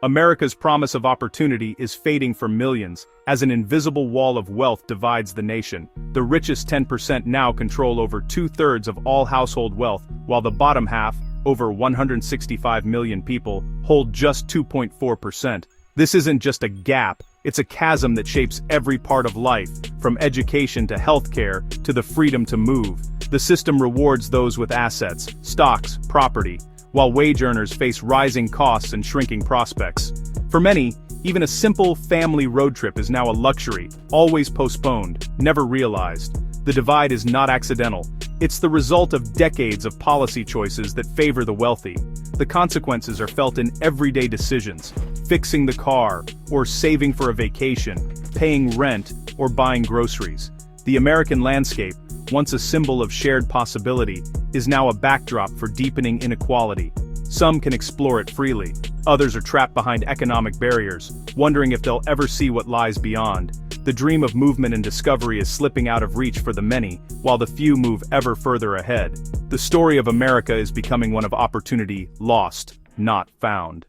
America's promise of opportunity is fading for millions, as an invisible wall of wealth divides the nation. The richest 10% now control over 2/3 of all household wealth, while the bottom half, over 165 million people, hold just 2.4%. This isn't just a gap, it's a chasm that shapes every part of life, from education to healthcare, to the freedom to move. The system rewards those with assets, stocks, property, while wage earners face rising costs and shrinking prospects. For many, even a simple family road trip is now a luxury, always postponed, never realized. The divide is not accidental. It's the result of decades of policy choices that favor the wealthy. The consequences are felt in everyday decisions: fixing the car, or saving for a vacation, paying rent, or buying groceries. The American landscape, once a symbol of shared possibility, is now a backdrop for deepening inequality. Some can explore it freely. Others are trapped behind economic barriers, wondering if they'll ever see what lies beyond. The dream of movement and discovery is slipping out of reach for the many, while the few move ever further ahead. The story of America is becoming one of opportunity lost, not found.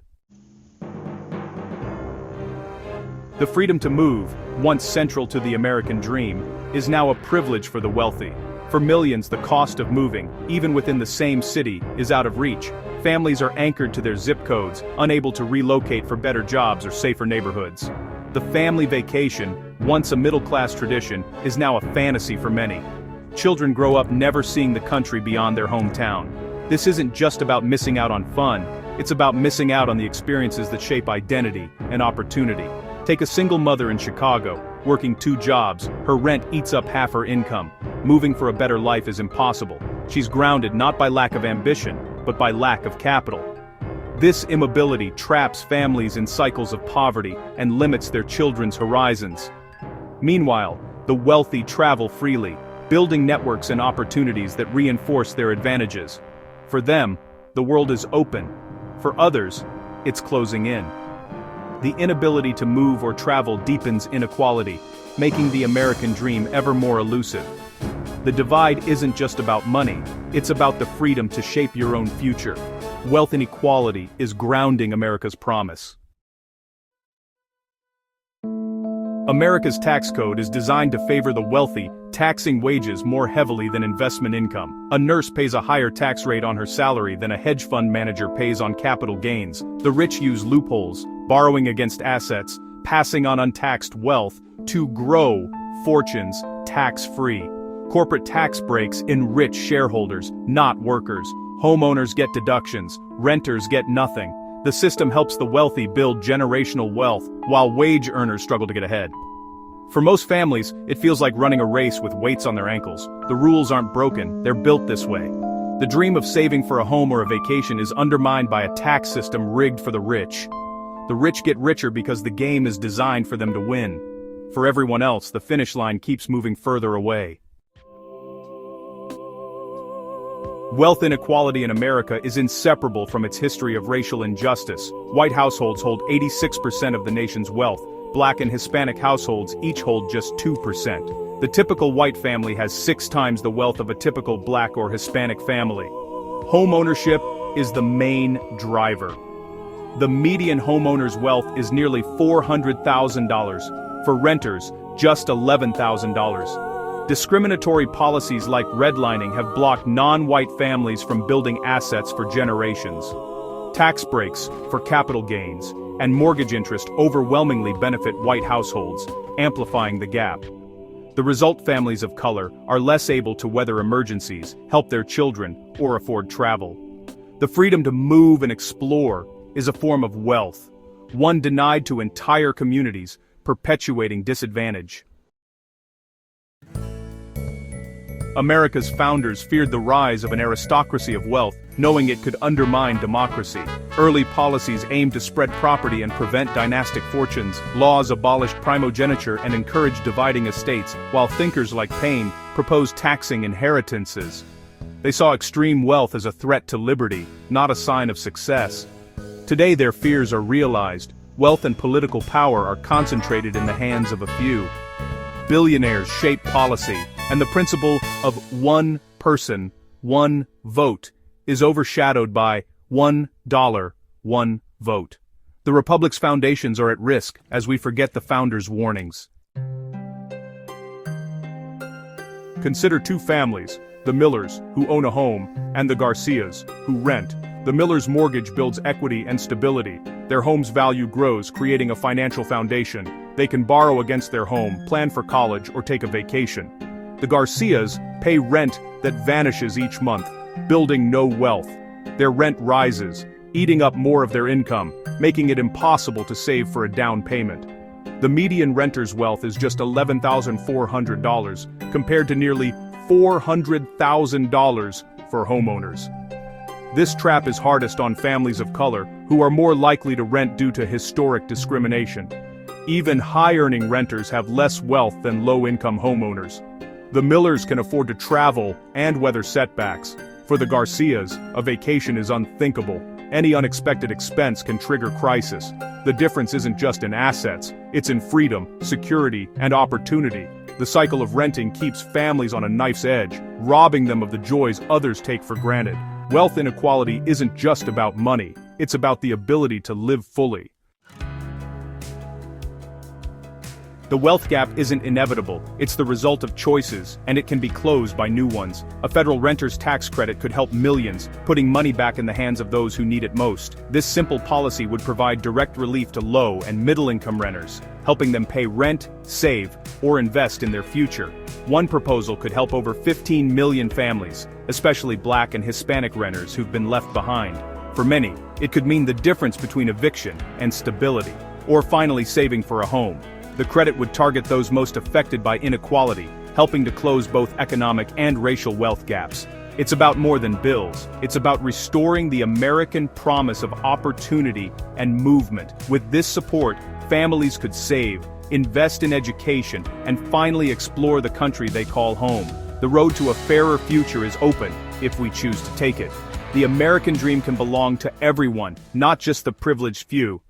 The freedom to move, once central to the American dream, is now a privilege for the wealthy. For millions, the cost of moving, even within the same city, is out of reach. Families are anchored to their zip codes, unable to relocate for better jobs or safer neighborhoods. The family vacation, once a middle-class tradition, is now a fantasy for many. Children grow up never seeing the country beyond their hometown. This isn't just about missing out on fun, it's about missing out on the experiences that shape identity and opportunity. Take a single mother in Chicago, working 2 jobs, her rent eats up half her income. Moving for a better life is impossible. She's grounded not by lack of ambition, but by lack of capital. This immobility traps families in cycles of poverty and limits their children's horizons. Meanwhile, the wealthy travel freely, building networks and opportunities that reinforce their advantages. For them, the world is open. For others, it's closing in. The inability to move or travel deepens inequality, making the American dream ever more elusive. The divide isn't just about money, it's about the freedom to shape your own future. Wealth inequality is grounding America's promise. America's tax code is designed to favor the wealthy, taxing wages more heavily than investment income. A nurse pays a higher tax rate on her salary than a hedge fund manager pays on capital gains. The rich use loopholes, borrowing against assets, passing on untaxed wealth, to grow fortunes tax-free. Corporate tax breaks enrich shareholders, not workers. Homeowners get deductions, renters get nothing. The system helps the wealthy build generational wealth, while wage earners struggle to get ahead. For most families, it feels like running a race with weights on their ankles. The rules aren't broken, they're built this way. The dream of saving for a home or a vacation is undermined by a tax system rigged for the rich. The rich get richer because the game is designed for them to win. For everyone else, the finish line keeps moving further away. Wealth inequality in America is inseparable from its history of racial injustice. White households hold 86% of the nation's wealth. Black and Hispanic households each hold just 2%. The typical white family has 6 times the wealth of a typical Black or Hispanic family. Home ownership is the main driver. The median homeowner's wealth is nearly $400,000. For renters, just $11,000. Discriminatory policies like redlining have blocked non-white families from building assets for generations. Tax breaks for capital gains and mortgage interest overwhelmingly benefit white households, amplifying the gap. The result: families of color are less able to weather emergencies, help their children, or afford travel. The freedom to move and explore is a form of wealth, one denied to entire communities, perpetuating disadvantage. America's founders feared the rise of an aristocracy of wealth, knowing it could undermine democracy. Early policies aimed to spread property and prevent dynastic fortunes. Laws abolished primogeniture and encouraged dividing estates, while thinkers like Paine proposed taxing inheritances. They saw extreme wealth as a threat to liberty, not a sign of success. Today their fears are realized. Wealth and political power are concentrated in the hands of a few. Billionaires shape policy, and the principle of one person, one vote is overshadowed by $1, one vote. The Republic's foundations are at risk as we forget the founders' warnings. Consider two families, the Millers, who own a home, and the Garcias, who rent. The Millers' mortgage builds equity and stability. Their home's value grows, creating a financial foundation. They can borrow against their home, plan for college, or take a vacation. The Garcias pay rent that vanishes each month, building no wealth. Their rent rises, eating up more of their income, making it impossible to save for a down payment. The median renter's wealth is just $11,400, compared to nearly $400,000 for homeowners. This trap is hardest on families of color, who are more likely to rent due to historic discrimination. Even high-earning renters have less wealth than low-income homeowners. The Millers can afford to travel and weather setbacks. For the Garcias, a vacation is unthinkable. Any unexpected expense can trigger crisis. The difference isn't just in assets, it's in freedom, security, and opportunity. The cycle of renting keeps families on a knife's edge, robbing them of the joys others take for granted. Wealth inequality isn't just about money, it's about the ability to live fully. The wealth gap isn't inevitable, it's the result of choices, and it can be closed by new ones. A federal renter's tax credit could help millions, putting money back in the hands of those who need it most. This simple policy would provide direct relief to low and middle-income renters, helping them pay rent, save, or invest in their future. One proposal could help over 15 million families, especially Black and Hispanic renters who've been left behind. For many, it could mean the difference between eviction and stability, or finally saving for a home. The credit would target those most affected by inequality, helping to close both economic and racial wealth gaps. It's about more than bills. It's about restoring the American promise of opportunity and movement. With this support, families could save, invest in education, and finally explore the country they call home. The road to a fairer future is open, if we choose to take it. The American dream can belong to everyone, not just the privileged few.